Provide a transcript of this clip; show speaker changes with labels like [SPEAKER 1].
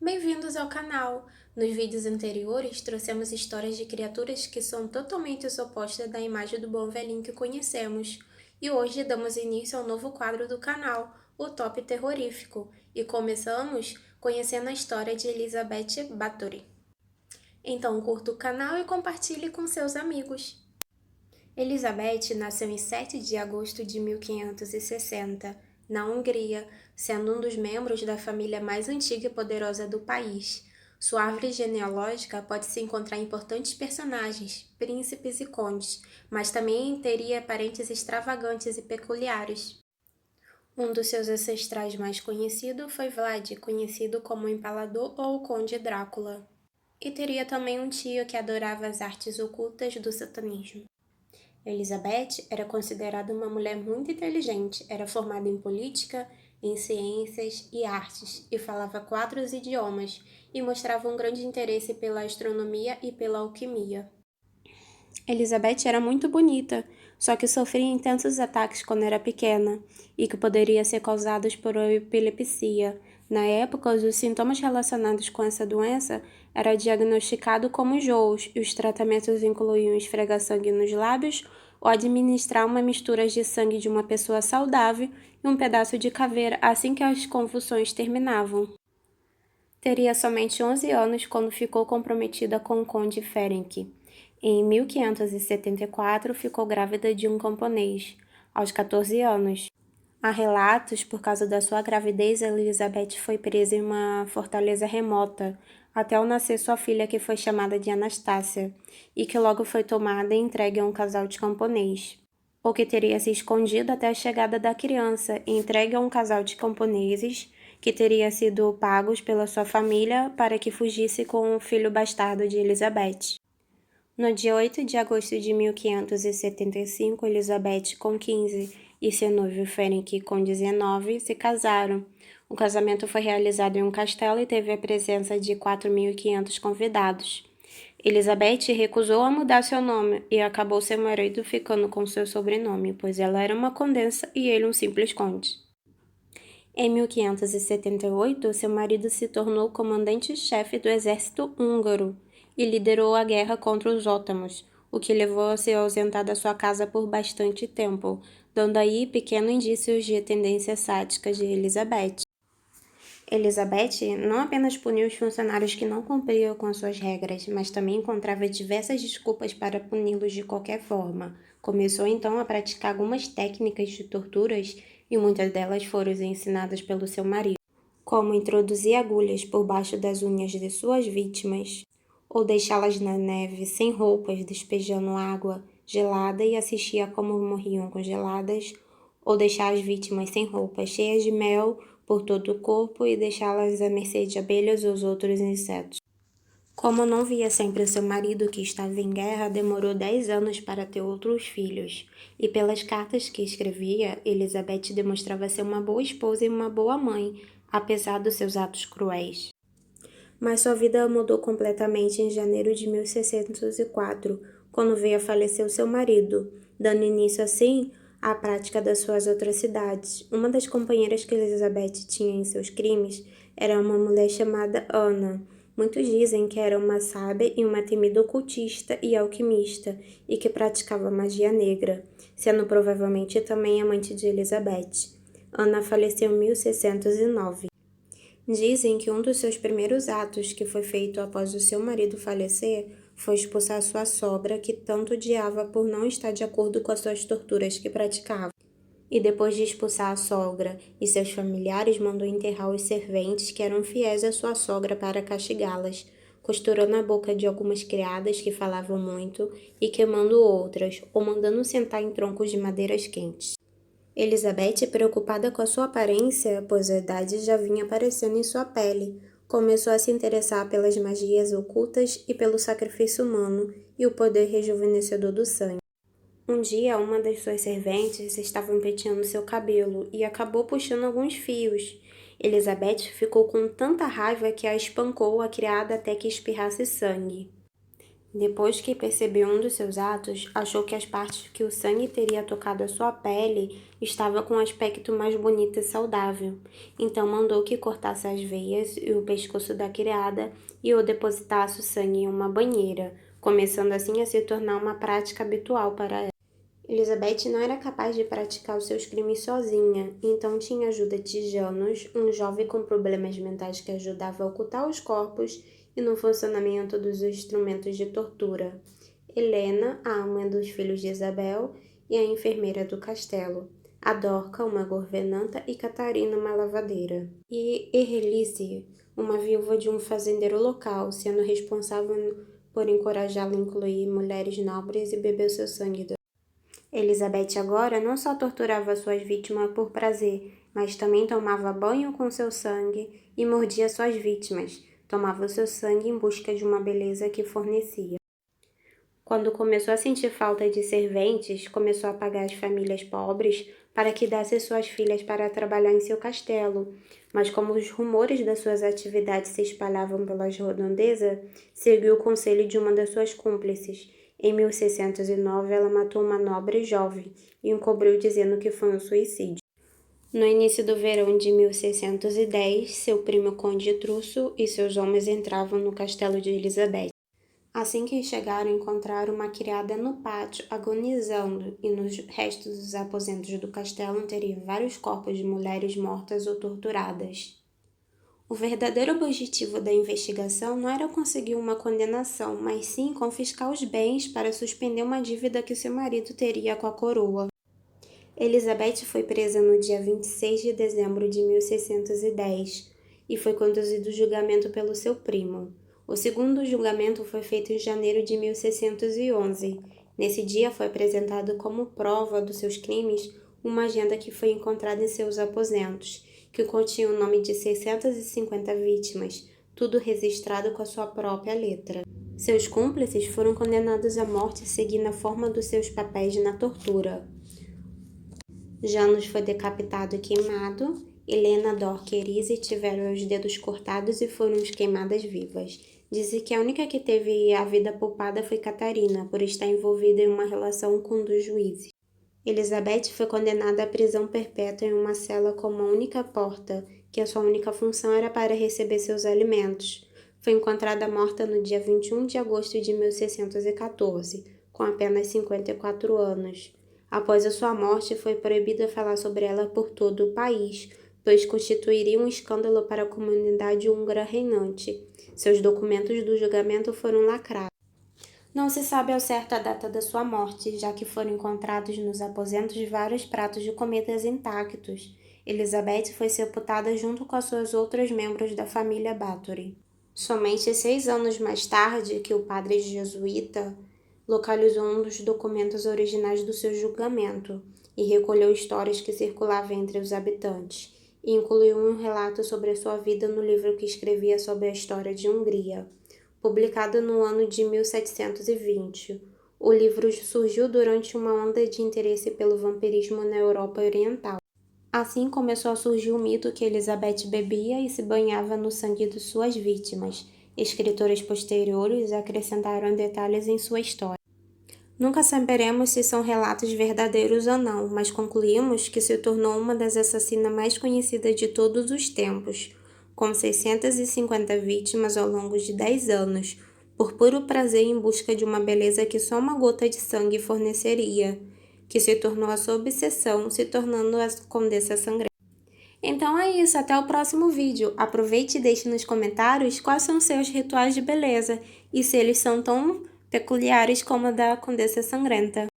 [SPEAKER 1] Bem-vindos ao canal! Nos vídeos anteriores, trouxemos histórias de criaturas que são totalmente opostas da imagem do bom velhinho que conhecemos. E hoje damos início ao novo quadro do canal, o Top Terrorífico, e começamos conhecendo a história de Elizabeth Bathory. Então curta o canal e compartilhe com seus amigos. Elizabeth nasceu em 7 de agosto de 1560, na Hungria, sendo um dos membros da família mais antiga e poderosa do país. Sua árvore genealógica pode-se encontrar importantes personagens, príncipes e condes, mas também teria parentes extravagantes e peculiares. Um dos seus ancestrais mais conhecido foi Vlad, conhecido como o Empalador ou o Conde Drácula. E teria também um tio que adorava as artes ocultas do satanismo. Elizabeth era considerada uma mulher muito inteligente, era formada em política, em ciências e artes, e falava 4 idiomas, e mostrava um grande interesse pela astronomia e pela alquimia. Elizabeth era muito bonita, só que sofria intensos ataques quando era pequena, e que poderiam ser causados por epilepsia. Na época, os sintomas relacionados com essa doença eram diagnosticados como enjoos, e os tratamentos incluíam esfregar sangue nos lábios ou administrar uma mistura de sangue de uma pessoa saudável e um pedaço de caveira assim que as convulsões terminavam. Teria somente 11 anos quando ficou comprometida com o conde Ferenc. Em 1574, ficou grávida de um camponês, aos 14 anos. Há relatos, por causa da sua gravidez, Elizabeth foi presa em uma fortaleza remota, até ao nascer sua filha, que foi chamada de Anastácia, e que logo foi tomada e entregue a um casal de camponês. Ou que teria se escondido até a chegada da criança e entregue a um casal de camponeses, que teria sido pagos pela sua família para que fugisse com o filho bastardo de Elizabeth. No dia 8 de agosto de 1575, Elizabeth, com 15, e seu noivo Ferenc, com 19, se casaram. O casamento foi realizado em um castelo e teve a presença de 4.500 convidados. Elizabeth recusou a mudar seu nome e acabou seu marido ficando com seu sobrenome, pois ela era uma condessa e ele um simples conde. Em 1578, seu marido se tornou comandante-chefe do exército húngaro e liderou a guerra contra os ótomos, o que levou a se ausentar da sua casa por bastante tempo, dando aí pequenos indícios de tendências sádicas de Elizabeth. Elizabeth não apenas puniu os funcionários que não cumpriam com as suas regras, mas também encontrava diversas desculpas para puni-los de qualquer forma. Começou então a praticar algumas técnicas de torturas e muitas delas foram ensinadas pelo seu marido, como introduzir agulhas por baixo das unhas de suas vítimas, ou deixá-las na neve sem roupas, despejando água gelada e assistir a como morriam congeladas, ou deixar as vítimas sem roupas, cheias de mel por todo o corpo e deixá-las à mercê de abelhas ou outros insetos. Como não via sempre seu marido que estava em guerra, demorou 10 anos para ter outros filhos, e pelas cartas que escrevia, Elizabeth demonstrava ser uma boa esposa e uma boa mãe, apesar dos seus atos cruéis. Mas sua vida mudou completamente em janeiro de 1604, quando veio a falecer o seu marido, dando início assim à prática das suas atrocidades. Uma das companheiras que Elizabeth tinha em seus crimes era uma mulher chamada Ana. Muitos dizem que era uma sábia e uma temida ocultista e alquimista, e que praticava magia negra, sendo provavelmente também amante de Elizabeth. Ana faleceu em 1609. Dizem que um dos seus primeiros atos que foi feito após o seu marido falecer foi expulsar sua sogra, que tanto odiava por não estar de acordo com as suas torturas que praticava. E depois de expulsar a sogra e seus familiares, mandou enterrar os serventes que eram fiéis à sua sogra para castigá-las, costurando a boca de algumas criadas que falavam muito e queimando outras, ou mandando sentar em troncos de madeiras quentes. Elizabeth, preocupada com a sua aparência, pois a idade já vinha aparecendo em sua pele, começou a se interessar pelas magias ocultas e pelo sacrifício humano e o poder rejuvenescedor do sangue. Um dia, uma das suas serventes estava penteando seu cabelo e acabou puxando alguns fios. Elizabeth ficou com tanta raiva que a espancou a criada até que espirrasse sangue. Depois que percebeu um dos seus atos, achou que as partes que o sangue teria tocado a sua pele estava com um aspecto mais bonito e saudável. Então mandou que cortasse as veias e o pescoço da criada e o depositasse o sangue em uma banheira, começando assim a se tornar uma prática habitual para ela. Elizabeth não era capaz de praticar os seus crimes sozinha, então tinha ajuda de Janos, um jovem com problemas mentais que ajudava a ocultar os corpos e no funcionamento dos instrumentos de tortura. Helena, a mãe dos filhos de Isabel, e a enfermeira do castelo. A Dorca, uma governanta, e Catarina, uma lavadeira. E Erelice, uma viúva de um fazendeiro local, sendo responsável por encorajá-la a incluir mulheres nobres e beber seu sangue. Elizabeth agora não só torturava suas vítimas por prazer, mas também tomava banho com seu sangue e mordia suas vítimas. Tomava o seu sangue em busca de uma beleza que fornecia. Quando começou a sentir falta de serventes, começou a pagar as famílias pobres para que dessem suas filhas para trabalhar em seu castelo. Mas como os rumores das suas atividades se espalhavam pelas redondezas, seguiu o conselho de uma das suas cúmplices. Em 1609, ela matou uma nobre jovem e encobriu dizendo que foi um suicídio. No início do verão de 1610, seu primo Conde Trusso e seus homens entravam no castelo de Elizabeth. Assim que chegaram, encontraram uma criada no pátio, agonizando, e nos restos dos aposentos do castelo teria vários corpos de mulheres mortas ou torturadas. O verdadeiro objetivo da investigação não era conseguir uma condenação, mas sim confiscar os bens para suspender uma dívida que seu marido teria com a coroa. Elizabeth foi presa no dia 26 de dezembro de 1610 e foi conduzido ao julgamento pelo seu primo. O segundo julgamento foi feito em janeiro de 1611. Nesse dia foi apresentado como prova dos seus crimes uma agenda que foi encontrada em seus aposentos, que continha o nome de 650 vítimas, tudo registrado com a sua própria letra. Seus cúmplices foram condenados à morte seguindo a forma dos seus papéis na tortura. Janos foi decapitado e queimado. Helena, Dorca e Erise tiveram os dedos cortados e foram queimadas vivas. Dizem que a única que teve a vida poupada foi Catarina, por estar envolvida em uma relação com um dos juízes. Elizabeth foi condenada à prisão perpétua em uma cela com uma única porta, que a sua única função era para receber seus alimentos. Foi encontrada morta no dia 21 de agosto de 1614, com apenas 54 anos. Após a sua morte, foi proibido falar sobre ela por todo o país, pois constituiria um escândalo para a comunidade húngara reinante. Seus documentos do julgamento foram lacrados. Não se sabe ao certo a data da sua morte, já que foram encontrados nos aposentos vários pratos de comidas intactos. Elizabeth foi sepultada junto com as suas outros membros da família Bathory. Somente 6 anos mais tarde, que o padre jesuíta localizou um dos documentos originais do seu julgamento e recolheu histórias que circulavam entre os habitantes, e incluiu um relato sobre a sua vida no livro que escrevia sobre a história de Hungria, publicado no ano de 1720. O livro surgiu durante uma onda de interesse pelo vampirismo na Europa Oriental. Assim começou a surgir o mito que Elizabeth bebia e se banhava no sangue de suas vítimas. Escritores posteriores acrescentaram detalhes em sua história. Nunca saberemos se são relatos verdadeiros ou não, mas concluímos que se tornou uma das assassinas mais conhecidas de todos os tempos, com 650 vítimas ao longo de 10 anos, por puro prazer em busca de uma beleza que só uma gota de sangue forneceria, que se tornou a sua obsessão, se tornando a Condessa Sangrenta. Então é isso, até o próximo vídeo. Aproveite e deixe nos comentários quais são seus rituais de beleza e se eles são tão peculiares como a da Condessa Sangrenta.